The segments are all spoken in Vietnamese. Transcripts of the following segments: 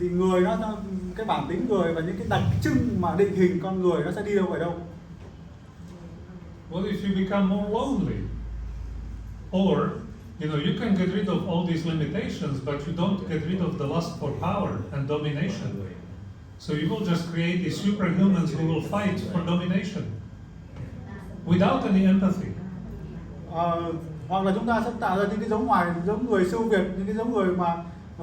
Thì người nó cái bản tính người và những cái đặc trưng mà định hình con người nó sẽ đi đâu về đâu. What if you become more lonely? Or, you can get rid of all these limitations, but you don't get rid of the lust for power and domination. So you will just create these superhumans who will fight for domination without any empathy. Hoặc là chúng ta sẽ tạo ra những cái giống người siêu việt, những cái giống người mà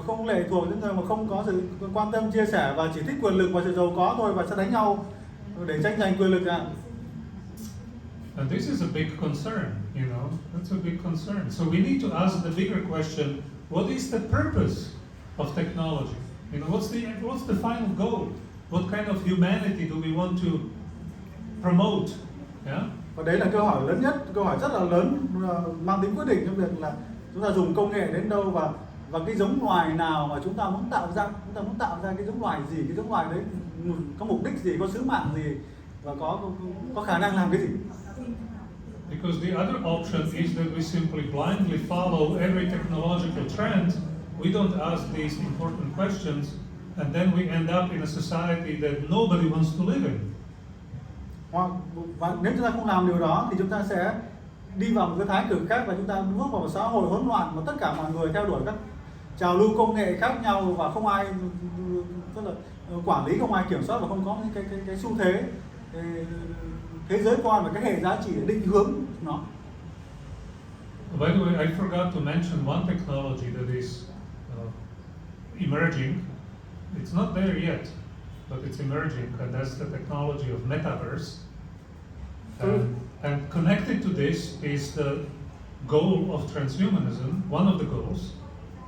không lệ thuộc, những người mà không có sự quan tâm chia sẻ và chỉ thích quyền lực và sự giàu có thôi, và sẽ đánh nhau để tranh giành quyền lực ra. And this is a big concern, that's a big concern. So we need to ask the bigger question: what is the purpose of technology? What's the final goal? What kind of humanity do we want to promote? Yeah? Và đấy là câu hỏi lớn nhất, câu hỏi rất là lớn, mang tính quyết định trong việc là chúng ta dùng công nghệ đến đâu, và cái giống loài nào mà chúng ta muốn tạo ra. Chúng ta muốn tạo ra cái giống loài gì, cái giống loài đấy có mục đích gì, có sứ mạng gì, và có khả năng làm cái gì. Because the other option is that we simply blindly follow every technological trend. We don't ask these important questions, and then we end up in a society that nobody wants to live in. Và nếu chúng ta không làm điều đó thì chúng ta sẽ đi vào một cái thái cực khác, và chúng ta bước vào một xã hội hỗn loạn mà tất cả mọi người theo đuổi các trào lưu công nghệ khác nhau, và không ai tức là quản lý, không ai kiểm soát, và không có những cái xu thế thế giới quan và cái hệ giá trị để định hướng nó. By the way, I forgot to mention one technology that is emerging. It's not there yet, but it's emerging, and that's the technology of metaverse. And connected to this is the goal of transhumanism, one of the goals,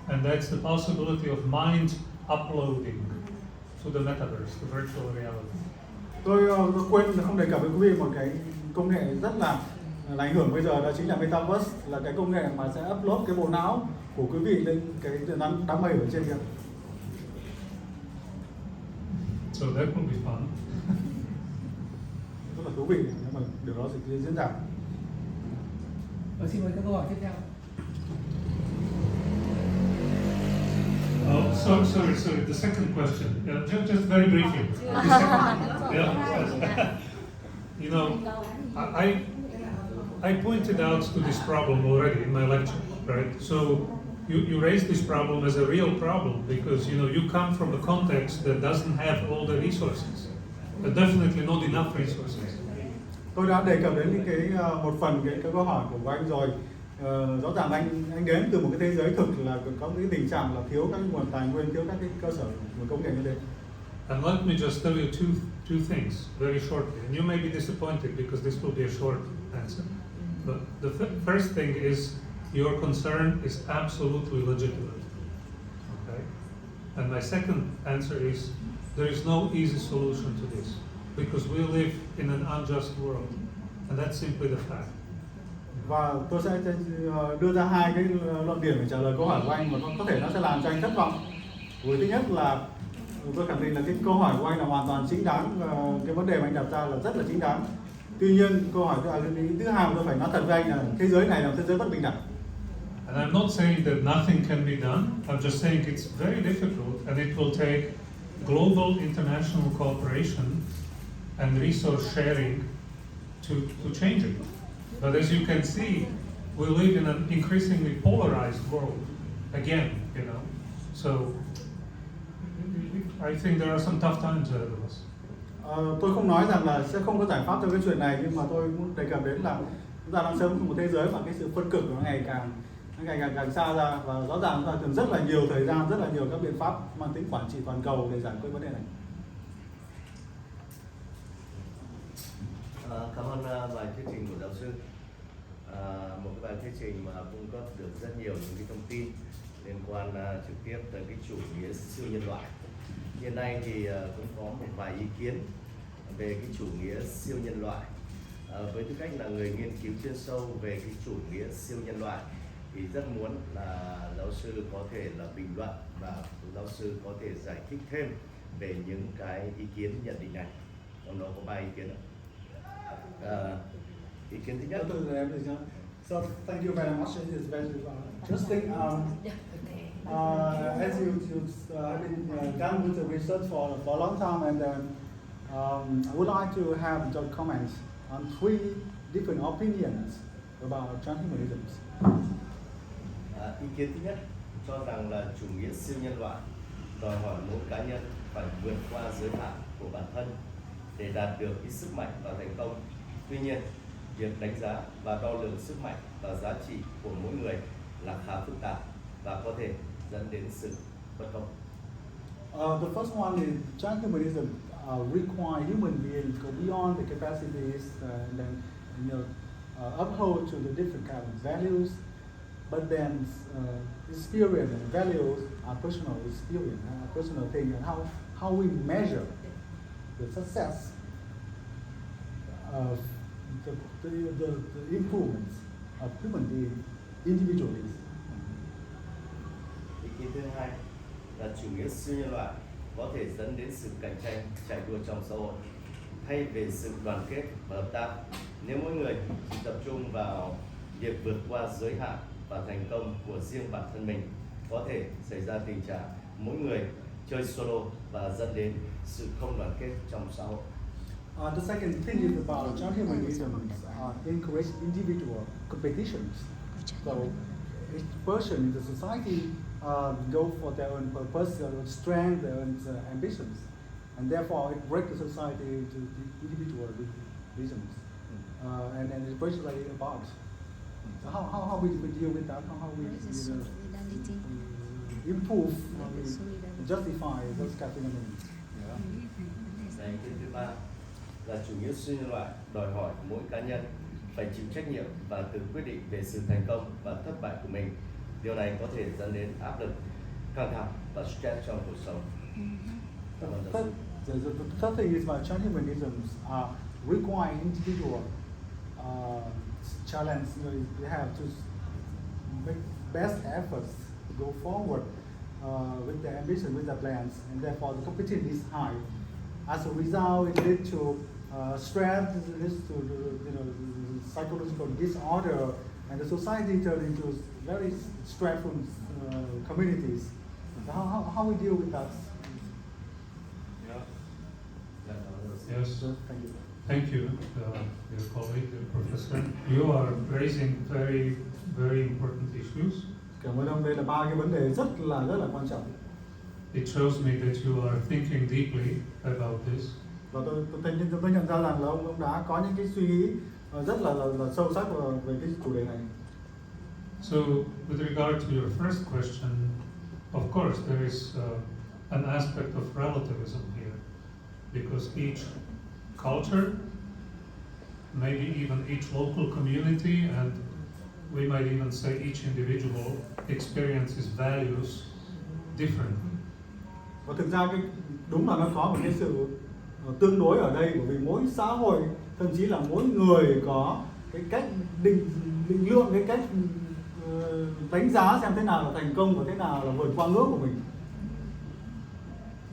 and that's the possibility of mind uploading to the metaverse, the virtual reality. Tôi quên không đề cập với quý vị một cái công nghệ rất là ảnh hưởng bây giờ, đó chính là metaverse, là cái công nghệ mà sẽ upload cái bộ não của quý vị lên cái đám mây ở trên kia. So that will be fun. Rất là thú vị nếu mà điều đó sẽ diễn ra. Xin mời các câu hỏi tiếp theo. Oh, sorry. The second question. Just very briefly. I pointed out to this problem already in my lecture, right? So you raised this problem as a real problem because you come from a context that doesn't have all the resources, but definitely not enough resources. Tôi đã đề cập đến một phần cái câu hỏi của anh rồi. Rõ ràng anh đến từ một cái thế giới thực là có cái tình trạng là thiếu các nguồn tài nguyên, thiếu các cái cơ sở nguồn công nghệ như thế. And let me just tell you two things very shortly, and you may be disappointed because this will be a short answer. But the first thing is your concern is absolutely legitimate. Okay, and my second answer is there is no easy solution to this because we live in an unjust world, and that's simply the fact. Và tôi sẽ đưa ra hai cái luận điểm để trả lời câu hỏi của anh, và có thể nó sẽ làm cho anh thất vọng. Thứ nhất là tôi khẳng định là cái câu hỏi của anh là hoàn toàn chính đáng, cái vấn đề mà anh đặt ra là rất là chính đáng. Tuy nhiên câu hỏi thứ hai mà tôi phải nói thật với anh là thế giới này là một thế giới bất bình đẳng. And I'm not saying that nothing can be done. I'm just saying it's very difficult, and it will take global international cooperation and resource sharing to change it. But as you can see, we live in an increasingly polarized world again, So I think there are some tough times ahead of us. Tôi không nói rằng là sẽ không có giải pháp cho cái chuyện này, nhưng mà tôi muốn đề cập đến là chúng ta đang sống trong một thế giới mà cái sự phân cực nó ngày càng xa ra, và rõ ràng chúng ta cần rất là nhiều thời gian, rất là nhiều các biện pháp mang tính quản trị toàn cầu để giải quyết vấn đề này. Cảm ơn bài thuyết trình của giáo sư. Một cái bài thuyết trình mà cung cấp được rất nhiều những cái thông tin liên quan trực tiếp tới cái chủ nghĩa siêu nhân loại. Hiện nay thì cũng có một vài ý kiến về cái chủ nghĩa siêu nhân loại. Với tư cách là người nghiên cứu chuyên sâu về cái chủ nghĩa siêu nhân loại thì rất muốn là giáo sư có thể là bình luận và giáo sư có thể giải thích thêm về những cái ý kiến nhận định này. Trong đó có 3 ý kiến. Ý kiến thứ nhất. So thank you very much. It is very interesting. As you have been done with the research for a long time, and then I would like to have your comments on 3 different opinions about transhumanism. Ý kiến thứ nhất cho rằng là chủ nghĩa siêu nhân loại đòi hỏi mỗi cá nhân phải vượt qua giới hạn của bản thân để đạt được cái sức mạnh và thành công. Tuy nhiên, việc đánh giá và đo lường sức mạnh và giá trị của mỗi người là khá phức tạp và có thể dẫn đến sự bất công. The first one is transhumanism require human beings go beyond the capacities and then uphold to the different kind of values, but then experience and values are personal experience, personal thing, and how we measure the success of the improvements of human being individually. Ý kiến thứ hai là chủ nghĩa siêu nhân loại có thể dẫn đến sự cạnh tranh, chạy đua trong xã hội thay vì sự đoàn kết và hợp tác. Nếu mỗi người tập trung vào việc vượt qua giới hạn và thành công của riêng bản thân mình, có thể xảy ra tình trạng mỗi người chơi solo và dẫn đến sự không đoàn kết trong xã hội. The second thing is about transhumanism encourage individual competitions. So each person in the society go for their own purpose, their own strength, their own ambitions, and therefore it breaks the society into individualisms, and it's basically about. So how we deal with that? How we improve, justify those kind of phenomenon? Ý kiến thứ ba là chủ nghĩa siêu nhân loại đòi hỏi mỗi cá nhân phải chịu trách nhiệm và tự quyết định về sự thành công và thất bại của mình. Điều này có thể dẫn đến áp lực, căng thẳng và stress trong cuộc sống. The third thing is about transhumanism require individual challenge. You have to make best efforts to go forward with their ambition, with their plans, and therefore the competition is high. As a result, it leads to stress, it leads to psychological disorder, and the society turns into very stressful communities. So how we deal with that? Yes. Thank you. Thank you, dear colleague, dear professor. You are raising very, very important issues. Cảm ơn ông. Đây là 3 cái vấn đề rất là quan trọng. It shows me that you are thinking deeply about this. Và tôi nhận ra rằng là ông đã có những cái suy nghĩ rất là sâu sắc về cái chủ đề này. So, with regard to your first question, of course there is an aspect of relativism here, because each culture, maybe even each local community, and we might even say each individual experiences values differently. Và thực ra đúng là nó có một cái sự tương đối ở đây, bởi vì mỗi xã hội, thậm chí là mỗi người có cái cách định lượng, cái cách đánh giá xem thế nào là thành công và thế nào là vượt qua ngưỡng của mình.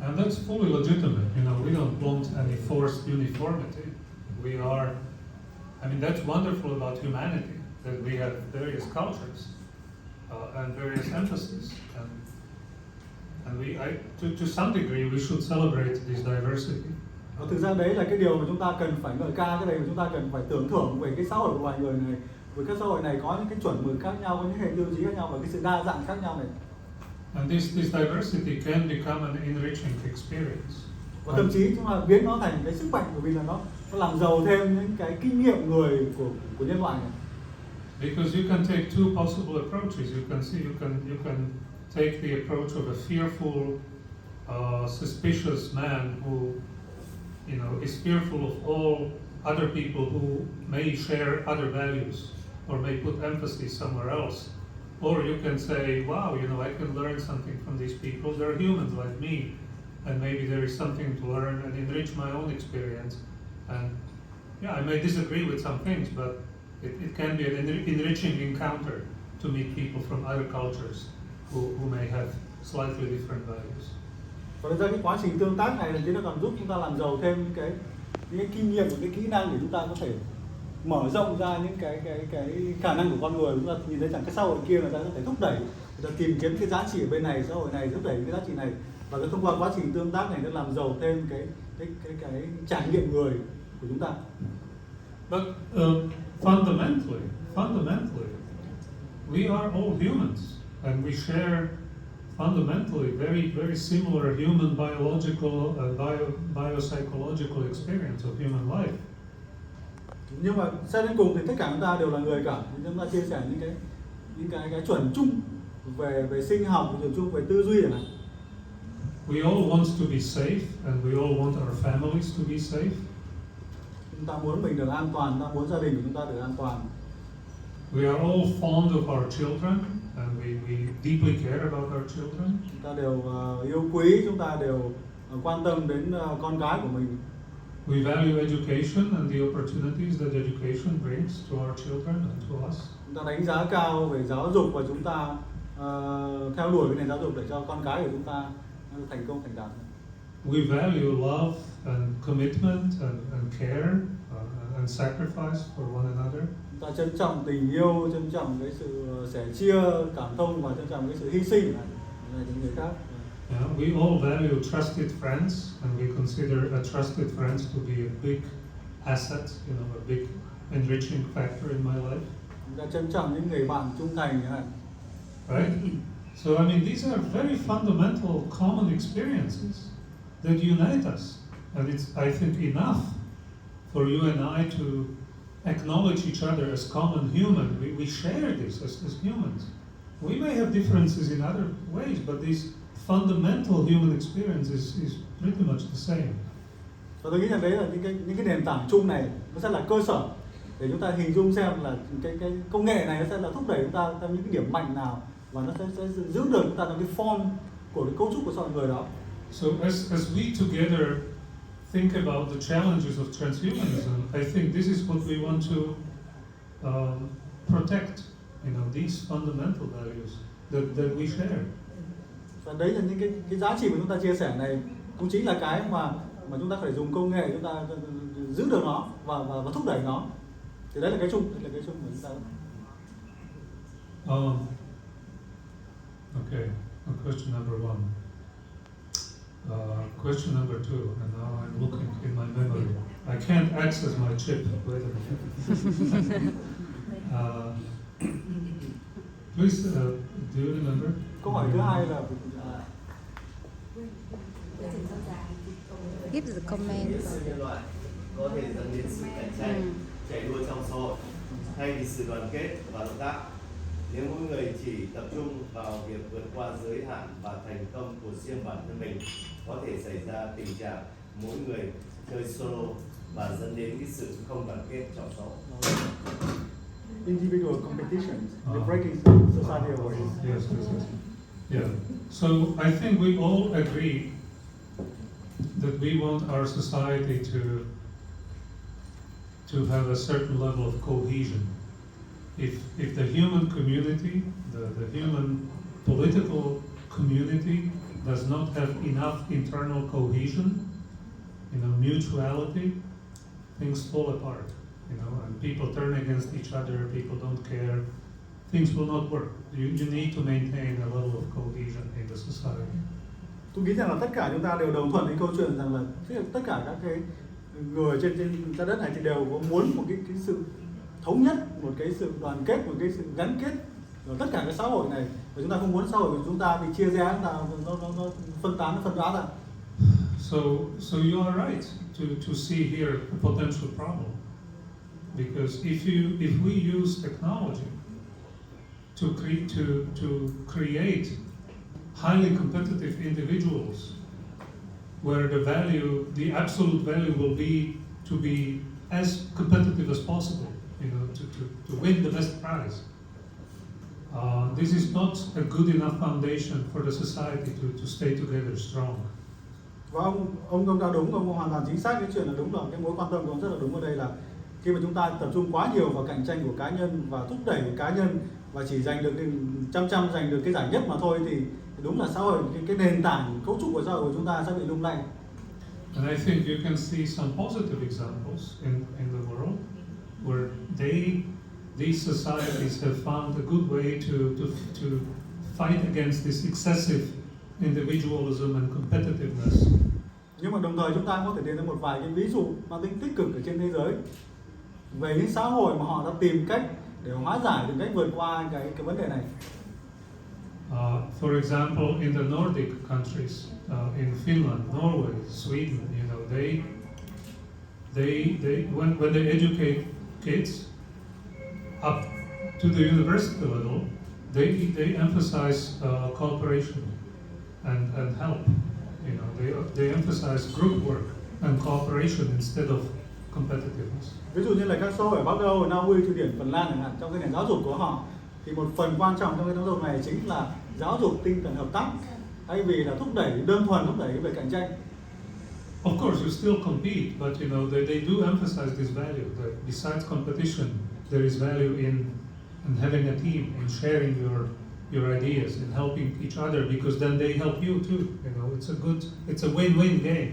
And that's fully legitimate. We don't want any forced uniformity. That's wonderful about humanity, that we have various cultures and various emphases. And to some degree, we should celebrate this diversity. Thực ra đấy là cái điều mà chúng ta cần phải ngợi ca, cái này mà chúng ta cần phải tưởng thưởng về cái xã hội của loài người này. Với các xã hội này có những cái chuẩn mực khác nhau, có những hệ tiêu chí khác nhau và cái sự đa dạng khác nhau này. And this diversity can become an enriching experience. Và thậm chí chúng ta biến nó thành cái sức mạnh, bởi vì là nó làm giàu thêm những cái kinh nghiệm người của nhân loại này. Because you can take two possible approaches. You can take the approach of a fearful, suspicious man who, is fearful of all other people who may share other values or may put emphasis somewhere else. Or you can say, wow, I can learn something from these people. They're humans like me, and maybe there is something to learn and enrich my own experience. And I may disagree with some things, but it can be an enriching encounter to meet people from other cultures who may have slightly different values. Và thực ra cái quá trình tương tác này thì nó còn giúp chúng ta làm giàu thêm những cái kinh nghiệm và cái kỹ năng để chúng ta có thể mở rộng ra những cái khả năng của con người. Chúng ta nhìn thấy rằng cái xã hội kia người ta có thể thúc đẩy người ta tìm kiếm cái giá trị ở bên này, xã hội này thúc đẩy cái giá trị này, và thông qua quá trình tương tác này nó làm giàu thêm cái trải nghiệm người của chúng ta. But fundamentally, we are all humans, and we share fundamentally very similar human biological, biopsychological experience of human life. Nhưng mà xét đến cùng thì tất cả chúng ta đều là người cả, chúng ta chia sẻ những cái chuẩn chung về sinh học, chuẩn chung về tư duy này. We all want to be safe, and we all want our families to be safe. Chúng ta muốn mình được an toàn, chúng ta muốn gia đình của chúng ta được an toàn. We are all fond of our children, and we deeply care about our children. Chúng ta đều yêu quý, chúng ta đều quan tâm đến con cái của mình. We value education and the opportunities that education brings to our children and to us. Chúng ta đánh giá cao về giáo dục và chúng ta theo đuổi cái nền giáo dục để cho con cái của chúng ta thành công thành đạt. We value love and commitment and care and sacrifice for one another. Chúng ta trân trọng tình yêu, trân trọng cái sự sẻ chia, cảm thông và trân trọng cái sự hy sinh này những người khác. Yeah, we all value trusted friends, and we consider a trusted friends to be a big asset, a big enriching factor in my life. Chúng ta trân trọng những người bạn trung thành như này. Right? So I mean, these are very fundamental common experiences that unite us, and it's, I think, enough for you and I to acknowledge each other as common human. We share this as humans. We may have differences in other ways, but these fundamental human experience is pretty much the same. Và tôi nghĩ rằng đấy là những cái nền tảng chung này nó sẽ là cơ sở để chúng ta hình dung xem là cái công nghệ này nó sẽ là thúc đẩy chúng ta theo những cái điểm mạnh nào, và nó sẽ giữ được chúng ta trong cái form của cái cấu trúc của xã hội người đó. So as we together think about the challenges of transhumanism, I think this is what we want to protect. These fundamental values that we share. Và đấy là những cái giá trị mà chúng ta chia sẻ này cũng chính là cái mà chúng ta phải dùng công nghệ, chúng ta giữ được nó và thúc đẩy nó. Thì đấy là cái chung, của chúng ta. Okay. Question number one. Question number two, and now I'm looking in my memory. I can't access my chip. Wait a minute. Please, do you remember? Câu hỏi thứ hai là Give the comment. Nhân loại có thể dẫn đến sự cạnh tranh, chạy đua trong xã hội, thay vì sự đoàn kết và hợp tác. Nếu mỗi người chỉ tập trung vào việc vượt qua giới hạn và thành công của riêng bản thân mình, có thể xảy ra tình trạng mỗi người chơi solo và dẫn đến cái sự không đoàn kết trong xã hội. individual competitions, the breaking society away. Yes. Yeah. So I think we all agree that we want our society to have a certain level of cohesion. If the human community, the human political community does not have enough internal cohesion, mutuality, things fall apart, and people turn against each other, people don't care, things will not work. You need to maintain a level of cohesion in the society. Tôi nghĩ rằng là tất cả chúng ta đều đồng thuận với câu chuyện rằng là tất cả các cái người trên trái đất này thì đều có muốn một cái sự thống nhất, một cái sự đoàn kết, một cái sự gắn kết ở tất cả cái xã hội này, và chúng ta không muốn xã hội của chúng ta bị chia rẽ, nó phân tán, nó phân rã ra. So you are right to see here a potential problem, because if we use technology to create highly competitive individuals, where the absolute value will be to be as competitive as possible, to win the best prize. This is not a good enough foundation for the society to stay together strong. Và ông đã đúng, ông hoàn toàn chính xác cái chuyện là đúng, là cái mối quan tâm của ông rất là đúng ở đây là khi mà chúng ta tập trung quá nhiều vào cạnh tranh của cá nhân và thúc đẩy cá nhân và chỉ giành được chăm giành được cái giải nhất mà thôi, thì đúng là xã hội, cái nền tảng cấu trúc của xã hội của chúng ta sẽ bị lung lay. And I think you can see some positive examples in the world where these societies have found a good way to fight against this excessive individualism and competitiveness. Nhưng mà đồng thời chúng ta có thể tìm ra một vài cái ví dụ mang tính tích cực ở trên thế giới về những xã hội mà họ đã tìm cách để hóa giải, tìm cách vượt qua cái vấn đề này. For example, in the Nordic countries, in Finland, Norway, Sweden, when they educate kids up to the university level, they emphasize cooperation and help. They emphasize group work and cooperation instead of competitiveness. Ví dụ như là các xã hội ở Bắc Âu, ở Na Uy, Thụy Điển, Phần Lan chẳng hạn, trong cái nền giáo dục của họ thì một phần quan trọng trong cái giáo dục này chính là giáo dục tinh thần hợp tác thay vì là đơn thuần thúc đẩy về cạnh tranh. Of course, you still compete, but they do emphasize this value that besides competition, there is value in having a team, in sharing your ideas, in helping each other, because then they help you too. It's a win-win game.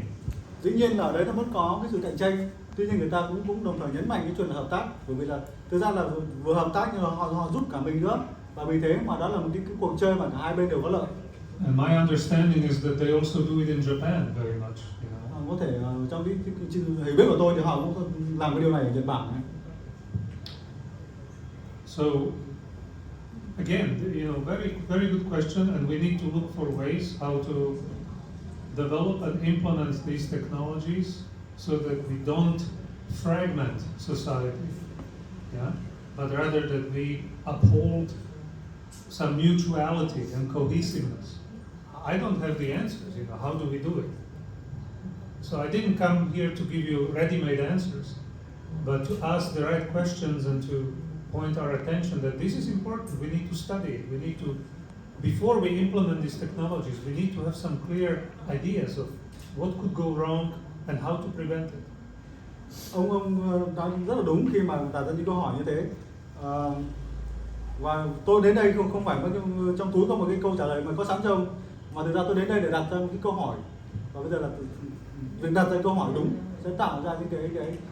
Dĩ nhiên là ở đấy nó vẫn có cái sự cạnh tranh, tuy nhiên người ta cũng đồng thời nhấn mạnh cái chuyện là hợp tác, bởi vì là thực ra là vừa hợp tác nhưng mà họ giúp cả mình nữa, và vì thế mà đó là một cái cuộc chơi mà cả hai bên đều có lợi. And my understanding is that they also do it in Japan very much. Có thể trong cái hiểu biết của tôi thì họ cũng làm cái điều này ở Nhật Bản này. So again, very very good question, and we need to look for ways how to develop and implement these technologies so that we don't fragment society, but rather that we uphold some mutuality and cohesiveness. I don't have the answers. How do we do it? So I didn't come here to give you ready-made answers, but to ask the right questions and to point our attention that this is important. We need to study it. We need to, before we implement these technologies, we need to have some clear ideas of what could go wrong and how to prevent it. Ông nói rất là đúng khi mà đặt ra những câu hỏi như thế. Và tôi đến đây không phải trong túi có một cái câu trả lời mà có sẵn trong, mà thực ra tôi đến đây để đặt ra một cái câu hỏi, và bây giờ là việc đặt ra câu hỏi đúng sẽ tạo ra những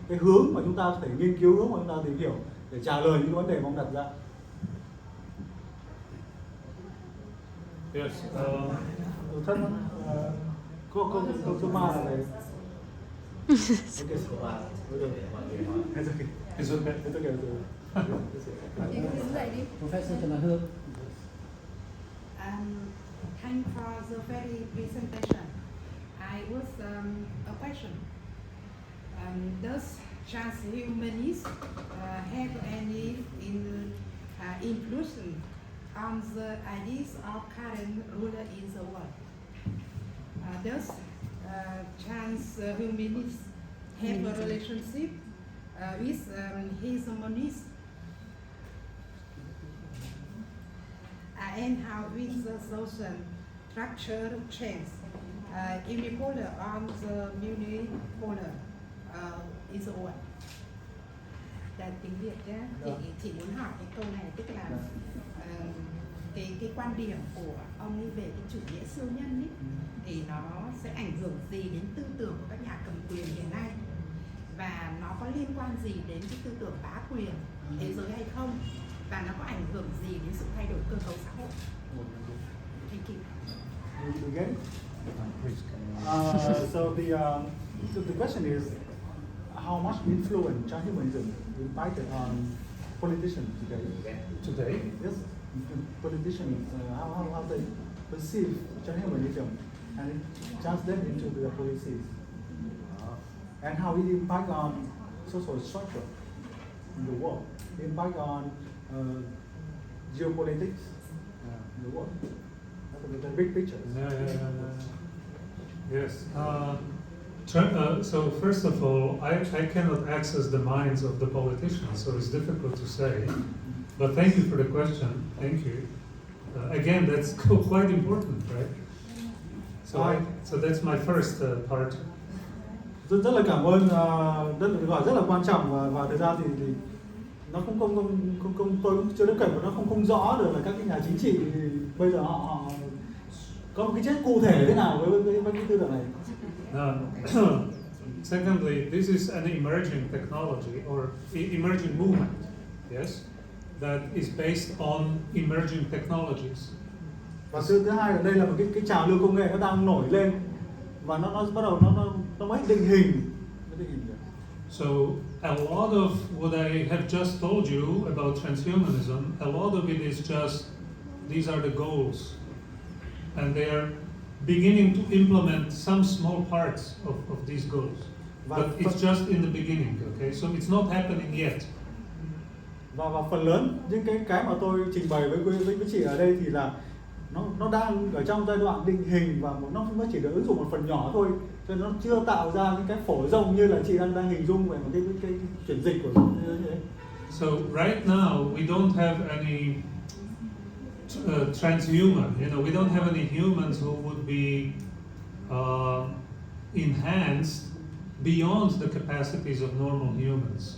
cái hướng mà chúng ta có thể nghiên cứu, hướng mà chúng ta tìm hiểu để trả lời những vấn đề mà ông đặt ra. Yes. Thân cô Ma là này. It's okay. It's okay. Professor Trần Hương. Thank for the very presentation. I was a question. Does transhumanists have any influence on the ideas of current ruler in the world? Does transhumanists have a relationship with hegemonists? And how is the social structure change unipolar on the unipolar in the world? Là tiếng Việt nhé. Chị muốn hỏi cái câu này, tức là cái quan điểm của ông ấy về cái chủ nghĩa siêu nhân ấy, thì nó sẽ ảnh hưởng gì đến tư tưởng của các nhà cầm quyền hiện nay, và nó có liên quan gì đến cái tư tưởng bá quyền thế giới hay không, và nó có ảnh hưởng gì đến sự thay đổi cơ cấu xã hội? Thank you. Again? So the question is, how much influence transhumanism imparted on politicians today? Today? Yes, politicians, how they perceive transhumanism and it translates into the policies, and how it impacts on social structure in the world, impact on geopolitics in the world. That's the big picture. Yes. So first of all, I cannot access the minds of the politicians, so it's difficult to say. But thank you for the question. Thank you. Again, that's quite important, right? So that's my first part. Rất là cảm ơn, rất là quan trọng, và thực ra thì nó không tôi cũng chưa đến cận và nó không rõ được là các cái nhà chính trị bây giờ họ có một cái chết cụ thể thế nào với cái tư tưởng này. Secondly, this is an emerging technology or emerging movement, yes, that is based on emerging technologies. Và thứ hai là đây là một cái trào lưu công nghệ nó đang nổi lên và nó bắt đầu nó mới định hình. So a lot of what I have just told you about transhumanism, a lot of it is just these are the goals, and they are beginning to implement some small parts of these goals. But it's just in the beginning, okay? So it's not happening yet. Và phần lớn những cái mà tôi trình bày với chị ở đây thì là nó đang ở trong giai đoạn định hình và nó chỉ được ứng dụng một phần nhỏ thôi, cho nên nó chưa tạo ra những cái phổ rộng như là chị đang hình dung về một cái chuyển dịch của như thế. So right now we don't have any transhuman. You know, we don't have any humans who would be enhanced beyond the capacities of normal humans.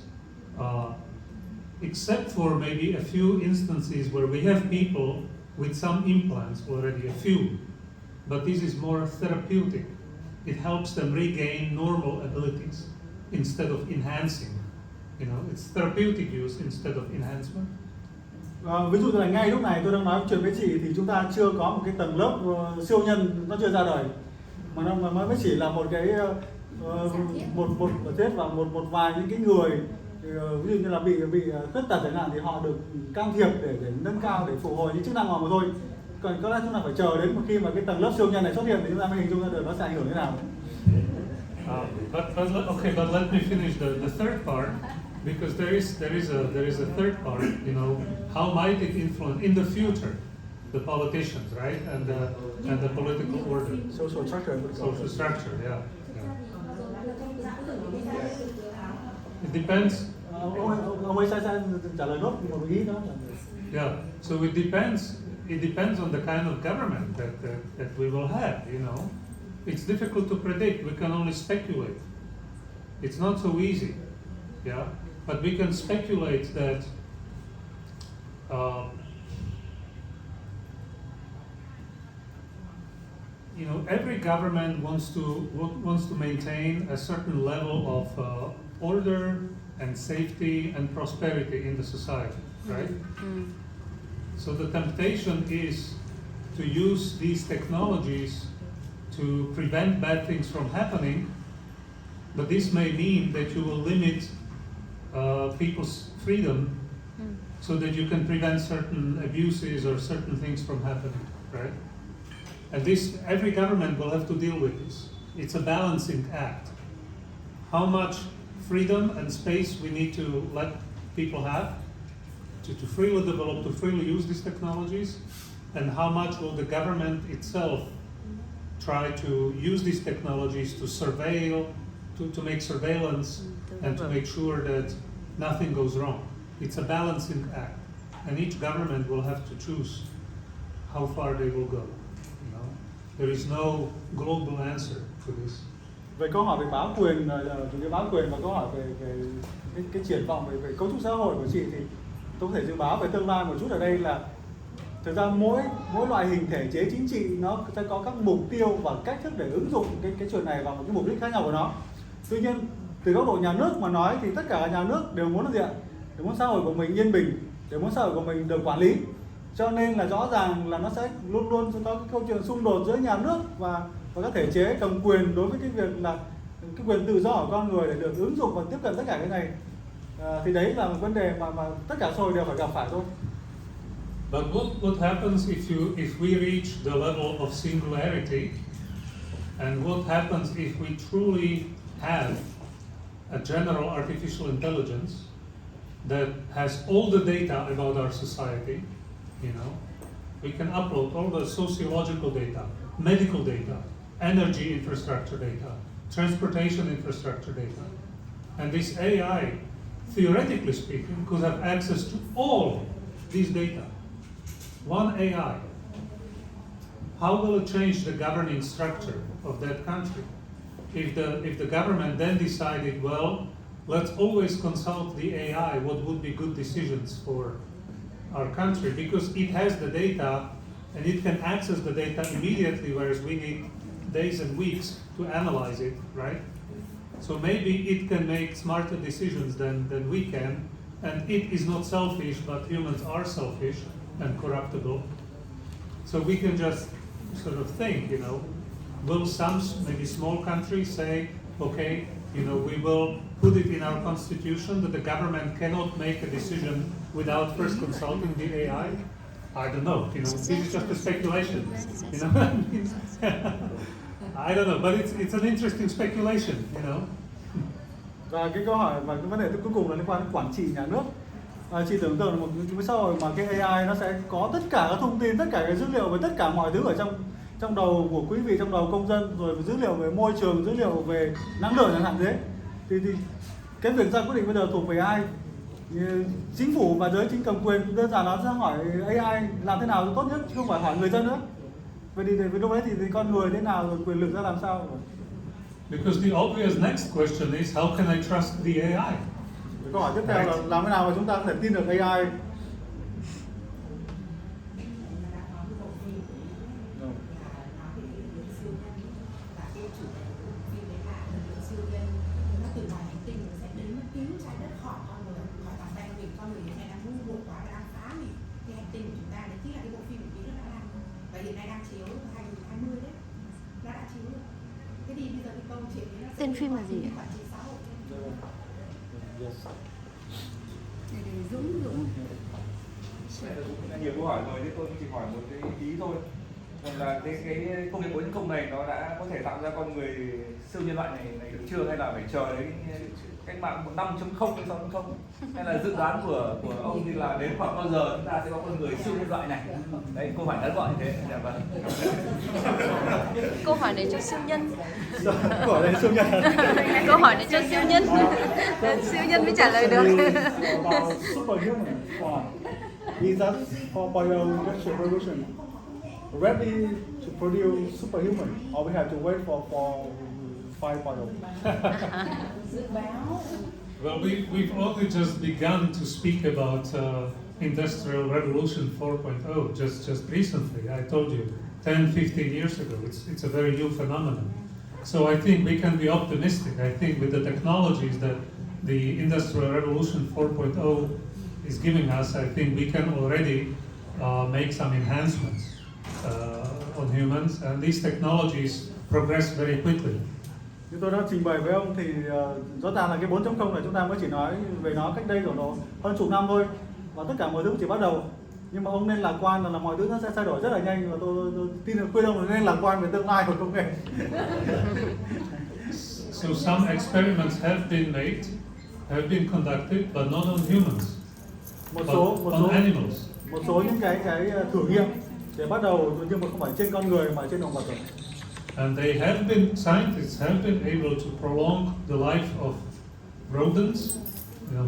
Except for maybe a few instances where we have people with some implants already, a few, but this is more therapeutic. It helps them regain normal abilities instead of enhancing. You know, it's therapeutic use instead of enhancement. Ví dụ là ngay lúc này tôi đang nói chuyện với chị thì chúng ta chưa có một cái tầng lớp siêu nhân nó chưa ra đời, mà nó mới chỉ là một cái một thế và một vài những cái người ví dụ như là bị khuyết tật chẳng hạn thì họ được can thiệp để nâng cao, để phục hồi những chức năng họ mà thôi. Còn có lẽ chúng ta phải chờ đến một khi mà cái tầng lớp siêu nhân này xuất hiện thì chúng ta mới hình dung ra được nó sẽ ảnh hưởng thế nào. But let me finish the third part, because there is a third part. You know, how might it influence in the future the politicians, right, and the political order, Social structure. social structure, yeah. It depends. Ông ấy sẽ trả lời nốt một ý đó. Yeah. So it depends on the kind of government that we will have. You know, it's difficult to predict. We can only speculate. It's not so easy. Yeah. But we can speculate that you know, every government wants to maintain a certain level of order and safety and prosperity in the society, right? Mm-hmm. So the temptation is to use these technologies to prevent bad things from happening, but this may mean that you will limit people's freedom so that you can prevent certain abuses or certain things from happening, right? And this, every government will have to deal with this. It's a balancing act. How much freedom and space we need to let people have to freely develop, to freely use these technologies, and how much will the government itself try to use these technologies to surveil, to make surveillance, and to make sure that nothing goes wrong. It's a balancing act, and each government will have to choose how far they will go. You know, there is no global answer to this. Về câu hỏi về bá quyền, chủ nghĩa bá quyền và câu hỏi về cái triển vọng về cấu trúc xã hội của chị thì tôi có thể dự báo về tương lai một chút ở đây là thực ra mỗi loại hình thể chế chính trị nó sẽ có các mục tiêu và cách thức để ứng dụng cái chuyện này vào một cái mục đích khác nhau của nó. Tuy nhiên từ góc độ nhà nước mà nói thì tất cả nhà nước đều muốn là gì ạ? Đều muốn xã hội của mình yên bình, đều muốn xã hội của mình được quản lý. Cho nên là rõ ràng là nó sẽ luôn luôn có cái câu chuyện xung đột giữa nhà nước và các thể chế cầm quyền đối với cái việc là cái quyền tự do của con người để được ứng dụng và tiếp cận tất cả cái này. Thì đấy là một vấn đề mà tất cả xã hội đều phải gặp phải thôi. But what happens if we reach the level of singularity, and what happens if we truly have a general artificial intelligence that has all the data about our society? You know, we can upload all the sociological data, medical data, energy infrastructure data, transportation infrastructure data, and this AI, theoretically speaking, could have access to all these data. One AI. How will it change the governing structure of that country? If the government then decided, well, let's always consult the AI, what would be good decisions for our country, because it has the data and it can access the data immediately, whereas we need days and weeks to analyze it, right? So maybe it can make smarter decisions than we can, and it is not selfish, but humans are selfish and corruptible. So we can just sort of think, will some maybe small countries say, okay, we will put it in our constitution that the government cannot make a decision without first consulting the AI? I don't know. This is just a speculation. I don't know, but it's an interesting speculation. Và cái câu hỏi và cái vấn đề cuối cùng là liên quan đến quản trị nhà nước. Chị tưởng tượng là một cái xã hội mà cái AI nó sẽ có tất cả các thông tin, tất cả cái dữ liệu về tất cả mọi thứ ở trong đầu của quý vị, trong đầu công dân, rồi dữ liệu về môi trường, dữ liệu về năng lượng chẳng hạn thế. Thì cái việc ra quyết định bây giờ thuộc về ai? Chính phủ và giới chính cầm quyền đơn giản nó sẽ hỏi AI làm thế nào tốt nhất, chứ không phải hỏi người dân nữa. Vậy thì lúc đấy thì con người thế nào, rồi quyền lực ra làm sao? Because the obvious next question is, how can I trust the AI? Câu hỏi tiếp theo là làm thế nào mà chúng ta có thể tin được AI? Tên phim là gì ạ? Dũng. Nhiều câu hỏi rồi, nên tôi chỉ hỏi một cái ý thôi. Còn là cái công nghệ 4.0 này nó đã có thể tạo ra con người siêu nhân loại này được chưa, hay là phải chờ đến cách mạng 5.0 hay 6.0? Hay là dự đoán của ông thì là đến khoảng bao giờ chúng ta sẽ có con người siêu nhân loại này? Đấy, câu hỏi ngắn gọn như thế. Dạ vâng. Câu hỏi này cho siêu nhân. Câu hỏi này siêu nhân. Câu hỏi này cho siêu nhân. Siêu nhân mới trả lời được. Superhuman. Is that 4.0 industrial revolution ready to produce superhuman, or we have to wait for 5.0? Well, we've only just begun to speak about Industrial Revolution 4.0 just recently. I told you 10-15 years ago. It's a very new phenomenon. So I think we can be optimistic. I think with the technologies that the Industrial Revolution 4.0 is giving us, I think we can already make some enhancements on humans, and these technologies progress very quickly. Như tôi đã trình bày với ông thì rõ ràng là cái 4.0 này chúng ta mới chỉ nói về nó cách đây khoảng hơn chục năm thôi, và tất cả mọi thứ chỉ bắt đầu. Nhưng mà ông nên lạc quan là mọi thứ nó sẽ thay đổi rất là nhanh, và tôi tin là khuyên ông là nên lạc quan về tương lai của công nghệ. So some experiments have been conducted, but not on humans, on animals. Một số những cái thử nghiệm để bắt đầu, nhưng mà không phải trên con người mà trên động vật rồi. And scientists have been able to prolong the life of rodents,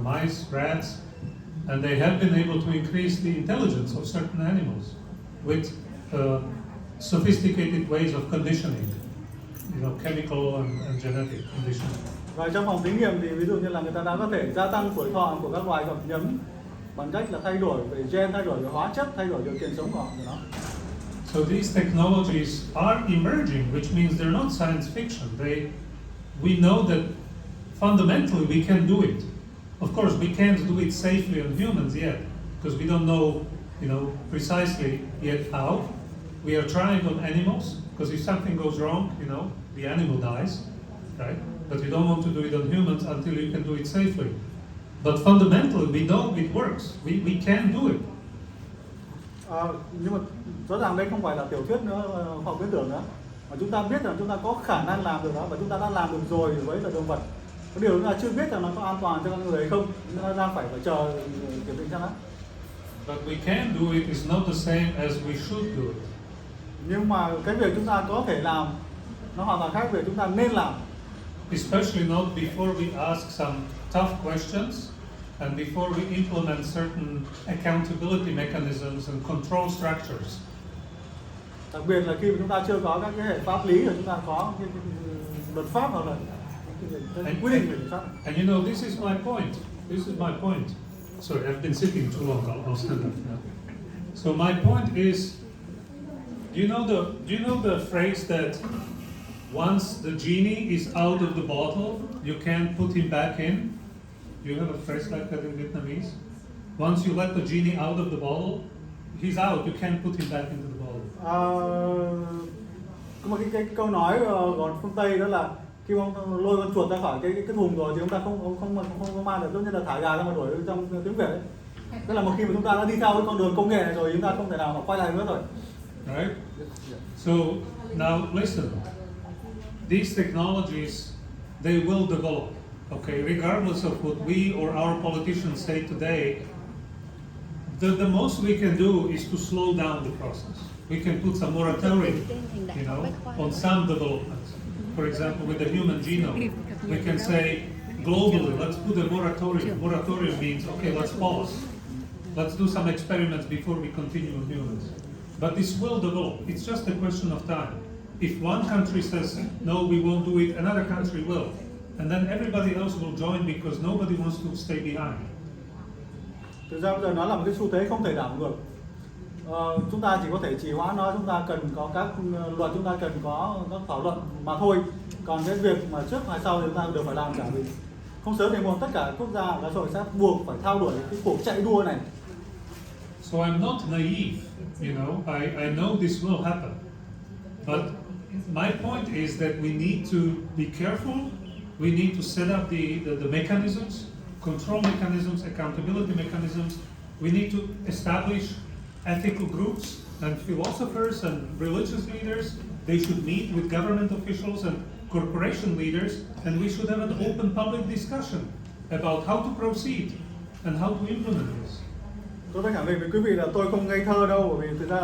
mice, rats, and they have been able to increase the intelligence of certain animals with sophisticated ways of conditioning, chemical and genetic conditioning. Và trong phòng thí nghiệm thì ví dụ như là người ta đã có thể gia tăng tuổi thọ của các loài gặm nhấm bằng cách là thay đổi về gen, thay đổi về hóa chất, thay đổi điều kiện sống của nó. So these technologies are emerging, which means they're not science fiction. We know that fundamentally we can do it. Of course, we can't do it safely on humans yet, because we don't know, precisely yet how. We are trying on animals, because if something goes wrong, the animal dies, right? But you don't want to do it on humans until you can do it safely. But fundamentally, we know it works. We can do it. Nhưng mà rõ ràng đây không phải là tiểu thuyết nữa, khoa học viễn tưởng nữa, mà chúng ta biết rằng chúng ta có khả năng làm được đó, và chúng ta đã làm được rồi với là động vật. Cái điều chúng ta chưa biết rằng nó có an toàn cho con người hay không, chúng ta đang phải chờ kiểm định cho nó. But we can do it is not the same as we should do it. Nhưng mà cái việc chúng ta có thể làm nó hoàn toàn khác việc chúng ta nên làm. Especially not before we ask some tough questions and before we implement certain accountability mechanisms and control structures. Đặc biệt là khi mà chúng ta chưa có các cái hệ pháp lý, rồi chúng ta có cái luật pháp hoặc là quy định về luật pháp. And this is my point. This is my point. Sorry, I've been sitting too long. I'll stand up now. So my point is, do you know the phrase that once the genie is out of the bottle, you can't put him back in? You have a phrase like that in Vietnamese? Once you let the genie out of the bottle, he's out, you can't put him back into the bottle. Có một cái câu nói của phương Tây đó là khi mà ông lôi con chuột ra khỏi cái thùng rồi thì chúng ta không mang được, giống như là thả gà ra mà đuổi trong tiếng Việt ấy. Tức là một khi mà chúng ta đã đi theo cái con đường công nghệ này rồi, chúng ta không thể nào mà quay lại nữa rồi. Right? So now listen, these technologies, they will develop, okay, regardless of what we or our politicians say today. The most we can do is to slow down the process. We can put some moratorium, on some developments. For example, with the human genome, we can say globally, let's put a moratorium. Moratorium means, okay, let's pause. Let's do some experiments before we continue with humans. But this will develop. It's just a question of time. If one country says, no, we won't do it, another country will. And then everybody else will join because nobody wants to stay behind. Thực ra bây giờ nó là một cái xu thế không thể đảo ngược. Chúng ta chỉ có thể trì hoãn nó, chúng ta cần có các luật, chúng ta cần có các thảo luận mà thôi. Còn cái việc mà trước hay sau thì chúng ta đều phải làm cả, vì không sớm thì muộn tất cả quốc gia và xã hội sẽ buộc phải theo đuổi cái cuộc chạy đua này. So I'm not naive, I know this will happen. But my point is that we need to be careful. We need to set up the mechanisms, control mechanisms, accountability mechanisms. We need to establish ethical groups and philosophers and religious leaders. They should meet with government officials and corporation leaders, and we should have an open public discussion about how to proceed and how to implement this. Tôi phải khẳng định với quý vị là tôi không ngây thơ đâu, bởi vì thực ra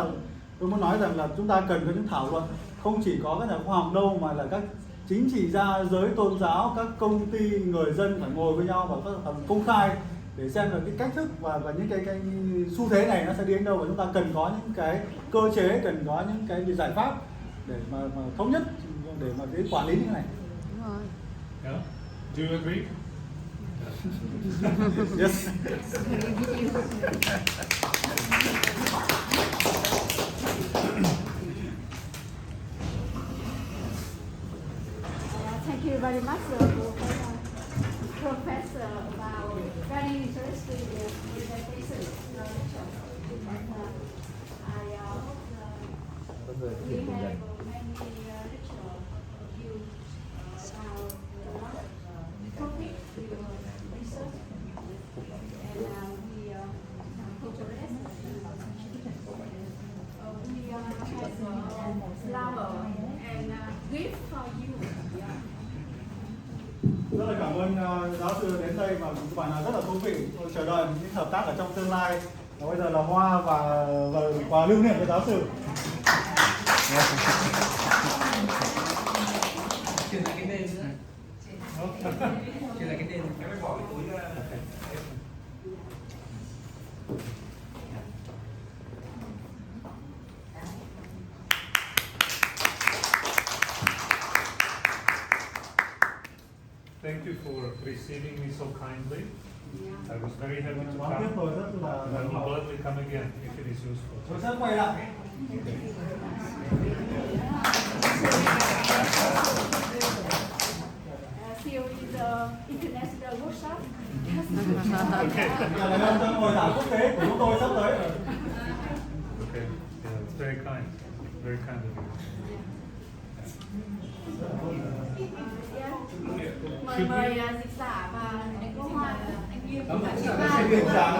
tôi muốn nói rằng là chúng ta cần có những thảo luận không chỉ có các nhà khoa học đâu, mà là các chính trị gia, giới tôn giáo, các công ty, người dân phải ngồi với nhau và có công khai để xem là cái cách thức và những cái xu thế này nó sẽ đi đến đâu, và chúng ta cần có những cái cơ chế, cần có những cái giải pháp để mà thống nhất để mà cái quản lý như thế này. Đúng rồi. Yeah? Do you agree? Yes. Thank you very much, Professor, about very interesting presentation. I hope we have many lecture you about the topic we will research, and we progress. We have flower and gift for you. Rất là cảm ơn giáo sư đến đây và một bài nói rất là thú vị. Tôi chờ đợi những hợp tác ở trong tương lai. Và bây giờ là hoa và quà lưu niệm cho giáo sư. Truyền lại cái tên nữa. Truyền lại cái tên. Thank you for receiving me so kindly. I was very happy to Đón tiếp come. tôi rất là And I will gladly come again if it is useful. tôi sẽ quay lại. See you in the international workshop. Là ngày hôm hội thảo quốc tế của chúng tôi sắp tới. Okay. Yeah, it's very kind. Very kind of you. Mời dịch giả và cô Hoa. Xin kính chào